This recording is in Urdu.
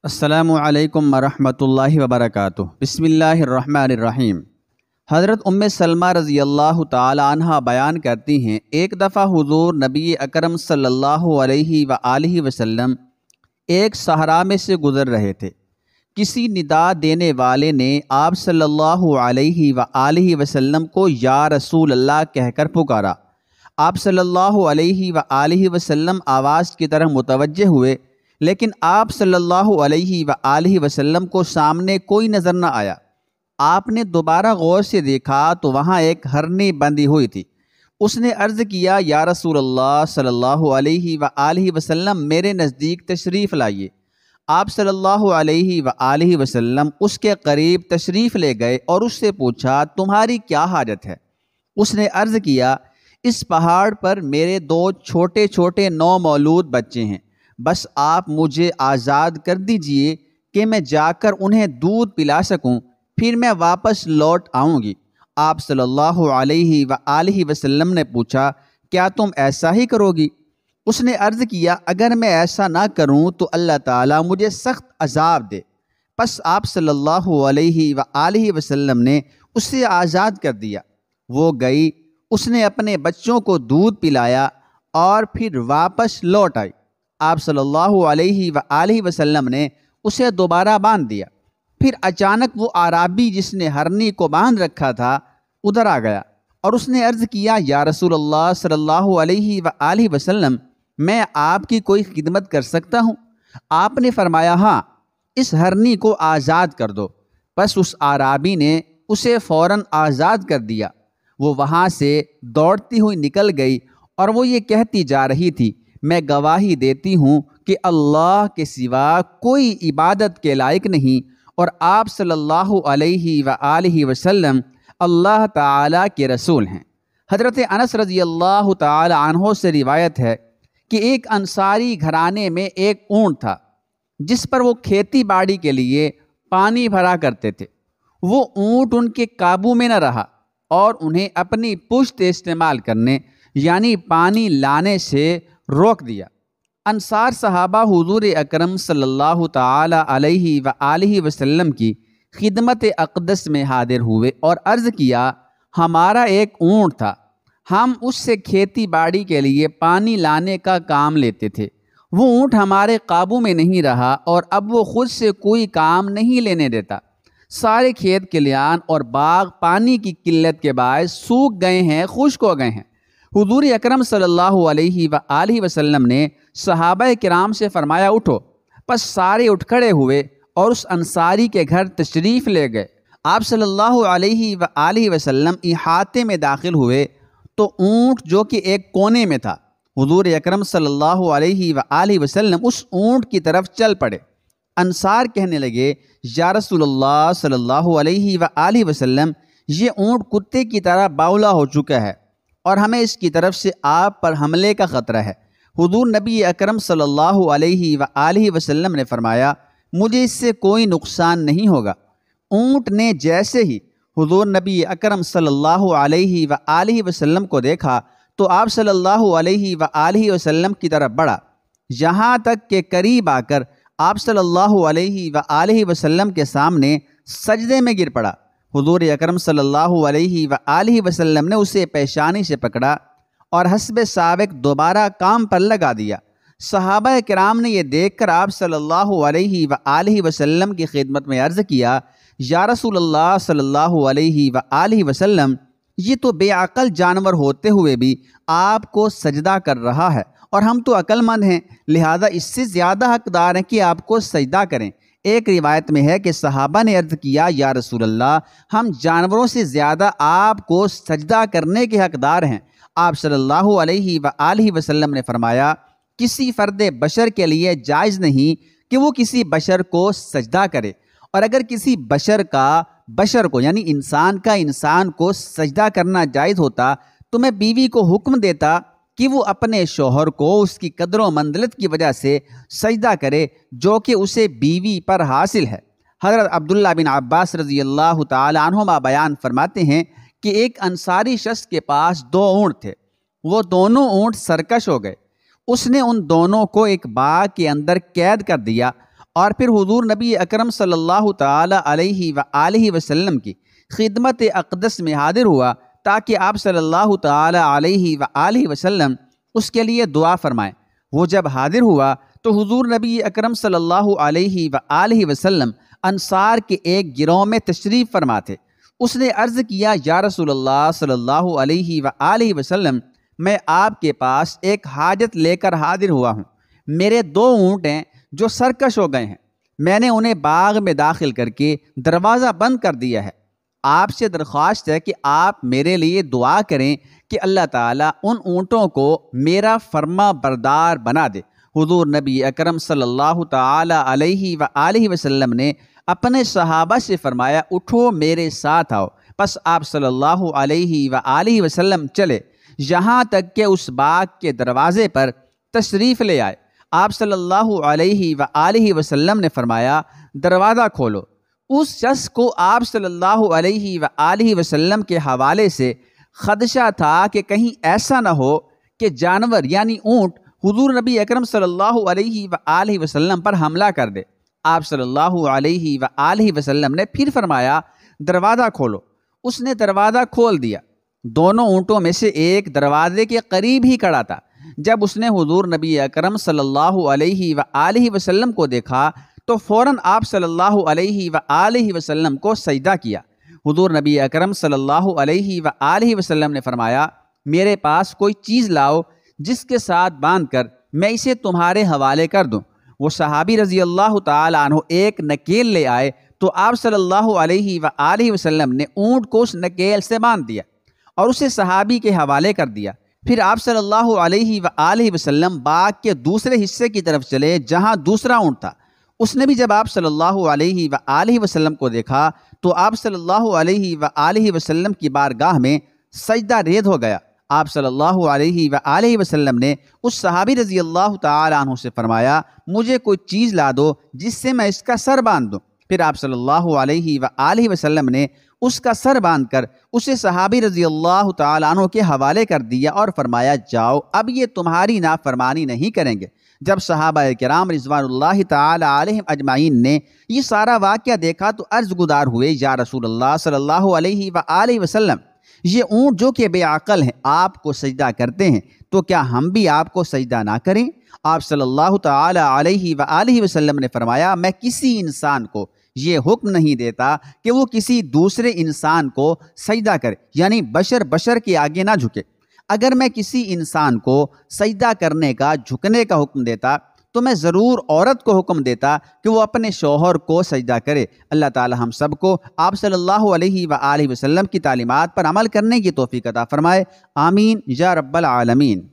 السلام علیکم ورحمۃ اللہ وبرکاتہ۔ بسم اللہ الرحمن الرحیم۔ حضرت سلمہ رضی اللہ تعالی عنہ بیان کرتی ہیں، ایک دفعہ حضور نبی اکرم صلی اللہ علیہ وآلہ وسلم ایک صحرا میں سے گزر رہے تھے۔ کسی ندا دینے والے نے آپ صلی اللہ علیہ وآلہ وسلم کو یا رسول اللہ کہہ کر پکارا۔ آپ صلی اللہ علیہ وآلہ وسلم آواز کی طرف متوجہ ہوئے، لیکن آپ صلی اللہ علیہ وآلہ وسلم کو سامنے کوئی نظر نہ آیا۔ آپ نے دوبارہ غور سے دیکھا تو وہاں ایک ہرنی بندھی ہوئی تھی۔ اس نے عرض کیا، یا رسول اللہ صلی اللہ علیہ وآلہ وسلم، میرے نزدیک تشریف لائیے۔ آپ صلی اللہ علیہ وآلہ وسلم اس کے قریب تشریف لے گئے اور اس سے پوچھا، تمہاری کیا حاجت ہے؟ اس نے عرض کیا، اس پہاڑ پر میرے دو چھوٹے چھوٹے نومولود بچے ہیں، بس آپ مجھے آزاد کر دیجئے کہ میں جا کر انہیں دودھ پلا سکوں، پھر میں واپس لوٹ آؤں گی۔ آپ صلی اللہ علیہ وآلہ وسلم نے پوچھا، کیا تم ایسا ہی کرو گی؟ اس نے عرض کیا، اگر میں ایسا نہ کروں تو اللہ تعالیٰ مجھے سخت عذاب دے۔ پس آپ صلی اللہ علیہ وآلہ وسلم نے اسے آزاد کر دیا۔ وہ گئی، اس نے اپنے بچوں کو دودھ پلایا اور پھر واپس لوٹ آئی۔ آپ صلی اللہ علیہ وآلہ وسلم نے اسے دوبارہ باندھ دیا۔ پھر اچانک وہ اعرابی جس نے ہرنی کو باندھ رکھا تھا ادھر آ گیا اور اس نے عرض کیا، یا رسول اللہ صلی اللہ علیہ وآلہ وسلم، میں آپ کی کوئی خدمت کر سکتا ہوں؟ آپ نے فرمایا، ہاں، اس ہرنی کو آزاد کر دو۔ بس اس اعرابی نے اسے فوراً آزاد کر دیا۔ وہ وہاں سے دوڑتی ہوئی نکل گئی اور وہ یہ کہتی جا رہی تھی، میں گواہی دیتی ہوں کہ اللہ کے سوا کوئی عبادت کے لائق نہیں، اور آپ صلی اللہ علیہ وآلہ وسلم اللہ تعالیٰ کے رسول ہیں۔ حضرت انس رضی اللہ تعالی عنہ سے روایت ہے کہ ایک انصاری گھرانے میں ایک اونٹ تھا جس پر وہ کھیتی باڑی کے لیے پانی بھرا کرتے تھے۔ وہ اونٹ ان کے قابو میں نہ رہا اور انہیں اپنی پشت استعمال کرنے یعنی پانی لانے سے روک دیا۔ انصار صحابہ حضور اکرم صلی اللہ تعالی علیہ وآلہ وسلم کی خدمت اقدس میں حاضر ہوئے اور عرض کیا، ہمارا ایک اونٹ تھا، ہم اس سے کھیتی باڑی کے لیے پانی لانے کا کام لیتے تھے۔ وہ اونٹ ہمارے قابو میں نہیں رہا اور اب وہ خود سے کوئی کام نہیں لینے دیتا۔ سارے کھیت کھلیان اور باغ پانی کی قلت کے باعث سوکھ گئے ہیں، خشک ہو گئے ہیں۔ حضور اکرم صلی اللہ علیہ وآلہ وسلم نے صحابہ کرام سے فرمایا، اٹھو۔ پس سارے اٹھ کھڑے ہوئے اور اس انصاری کے گھر تشریف لے گئے۔ آپ صلی اللہ علیہ وآلہ وسلم احاطے میں داخل ہوئے تو اونٹ جو کہ ایک کونے میں تھا، حضور اکرم صلی اللہ علیہ وآلہ وسلم اس اونٹ کی طرف چل پڑے۔ انصار کہنے لگے، یا رسول اللہ صلی اللہ علیہ وآلہ وسلم، یہ اونٹ کتے کی طرح باولا ہو چکا ہے اور ہمیں اس کی طرف سے آپ پر حملے کا خطرہ ہے۔ حضور نبی اکرم صلی اللہ علیہ وآلہ وسلم نے فرمایا، مجھے اس سے کوئی نقصان نہیں ہوگا۔ اونٹ نے جیسے ہی حضور نبی اکرم صلی اللہ علیہ وآلہ وسلم کو دیکھا تو آپ صلی اللہ علیہ وآلہ وسلم کی طرف بڑھا، یہاں تک کہ قریب آ کر آپ صلی اللہ علیہ وآلہ وسلم کے سامنے سجدے میں گر پڑا۔ حضور اکرم صلی اللہ علیہ وآلہ وسلم نے اسے پیشانی سے پکڑا اور حسب سابق دوبارہ کام پر لگا دیا۔ صحابہ کرام نے یہ دیکھ کر آپ صلی اللہ علیہ وآلہ وسلم کی خدمت میں عرض کیا، یا رسول اللہ صلی اللہ علیہ وآلہ وسلم، یہ تو بے عقل جانور ہوتے ہوئے بھی آپ کو سجدہ کر رہا ہے اور ہم تو عقل مند ہیں، لہذا اس سے زیادہ حقدار ہیں کہ آپ کو سجدہ کریں۔ ایک روایت میں ہے کہ صحابہ نے عرض کیا، یا رسول اللہ، ہم جانوروں سے زیادہ آپ کو سجدہ کرنے کے حقدار ہیں۔ آپ صلی اللہ علیہ وآلہ وسلم نے فرمایا، کسی فرد بشر کے لیے جائز نہیں کہ وہ کسی بشر کو سجدہ کرے، اور اگر کسی بشر کو یعنی انسان کو سجدہ کرنا جائز ہوتا تو میں بیوی کو حکم دیتا کہ وہ اپنے شوہر کو اس کی قدر و منزلت کی وجہ سے سجدہ کرے جو کہ اسے بیوی پر حاصل ہے۔ حضرت عبداللہ بن عباس رضی اللہ تعالی عنہما بیان فرماتے ہیں کہ ایک انصاری شخص کے پاس دو اونٹ تھے، وہ دونوں اونٹ سرکش ہو گئے۔ اس نے ان دونوں کو ایک باغ کے اندر قید کر دیا اور پھر حضور نبی اکرم صلی اللہ تعالی علیہ وآلہ وسلم کی خدمت اقدس میں حاضر ہوا تاکہ آپ صلی اللہ تعالی علیہ وآلہ وسلم اس کے لیے دعا فرمائیں۔ وہ جب حاضر ہوا تو حضور نبی اکرم صلی اللہ علیہ وآلہ وسلم انصار کے ایک گروہ میں تشریف فرما تھے۔ اس نے عرض کیا، یا رسول اللہ صلی اللہ علیہ وآلہ وسلم، میں آپ کے پاس ایک حاجت لے کر حاضر ہوا ہوں۔ میرے 2 اونٹ ہیں جو سرکش ہو گئے ہیں، میں نے انہیں باغ میں داخل کر کے دروازہ بند کر دیا ہے۔ آپ سے درخواست ہے کہ آپ میرے لیے دعا کریں کہ اللہ تعالیٰ ان اونٹوں کو میرا فرما بردار بنا دے۔ حضور نبی اکرم صلی اللہ تعالی علیہ وآلہ وسلم نے اپنے صحابہ سے فرمایا، اٹھو میرے ساتھ آؤ۔ پس آپ صلی اللہ علیہ وآلہ وسلم چلے یہاں تک کہ اس باغ کے دروازے پر تشریف لے آئے۔ آپ صلی اللہ علیہ وآلہ وسلم نے فرمایا، دروازہ کھولو۔ اس شخص کو آپ صلی اللہ علیہ وآلہ وسلم کے حوالے سے خدشہ تھا کہ کہیں ایسا نہ ہو کہ جانور یعنی اونٹ حضور نبی اکرم صلی اللہ علیہ وآلہ وسلم پر حملہ کر دے۔ آپ صلی اللہ علیہ وآلہ وسلم نے پھر فرمایا، دروازہ کھولو۔ اس نے دروازہ کھول دیا۔ دونوں اونٹوں میں سے ایک دروازے کے قریب ہی کھڑا تھا۔ جب اس نے حضور نبی اکرم صلی اللہ علیہ وآلہ وسلم کو دیکھا تو فوراً آپ صلی اللہ علیہ وآلہ وسلم کو سجدہ کیا۔ حضور نبی اکرم صلی اللہ علیہ وآلہ وسلم نے فرمایا، میرے پاس کوئی چیز لاؤ جس کے ساتھ باندھ کر میں اسے تمہارے حوالے کر دوں۔ وہ صحابی رضی اللہ تعالی عنہ ایک نکیل لے آئے تو آپ صلی اللہ علیہ وآلہ وسلم نے اونٹ کو اس نکیل سے باندھ دیا اور اسے صحابی کے حوالے کر دیا۔ پھر آپ صلی اللہ علیہ وآلہ وسلم باغ کے دوسرے حصے کی طرف چلے جہاں دوسرا اونٹ تھا۔ اس نے بھی جب آپ صلی اللہ علیہ وآلہ وسلم کو دیکھا تو آپ صلی اللہ علیہ وآلہ وسلم کی بارگاہ میں سجدہ ریز ہو گیا۔ آپ صلی اللہ علیہ وآلہ وسلم نے اس صحابی رضی اللہ تعالی عنہ سے فرمایا، مجھے کوئی چیز لا دو جس سے میں اس کا سر باندھ دوں۔ پھر آپ صلی اللہ علیہ وآلہ وسلم نے اس کا سر باندھ کر اسے صحابی رضی اللہ تعالی عنہ کے حوالے کر دیا اور فرمایا، جاؤ، اب یہ تمہاری نافرمانی نہیں کریں گے۔ جب صحابہ کرام رضوان اللہ تعالی علیہم اجمعین نے یہ سارا واقعہ دیکھا تو عرض گزار ہوئے، یا رسول اللہ صلی اللہ علیہ وآلہ وسلم، یہ اونٹ جو کہ بے عقل ہیں آپ کو سجدہ کرتے ہیں، تو کیا ہم بھی آپ کو سجدہ نہ کریں؟ آپ صلی اللہ تعالی علیہ وآلہ وسلم نے فرمایا، میں کسی انسان کو یہ حکم نہیں دیتا کہ وہ کسی دوسرے انسان کو سجدہ کرے، یعنی بشر کے آگے نہ جھکے۔ اگر میں کسی انسان کو سجدہ کرنے کا، جھکنے کا حکم دیتا تو میں ضرور عورت کو حکم دیتا کہ وہ اپنے شوہر کو سجدہ کرے۔ اللہ تعالی ہم سب کو آپ صلی اللہ علیہ وآلہ وسلم کی تعلیمات پر عمل کرنے کی توفیق عطا فرمائے، آمین یا رب العالمین۔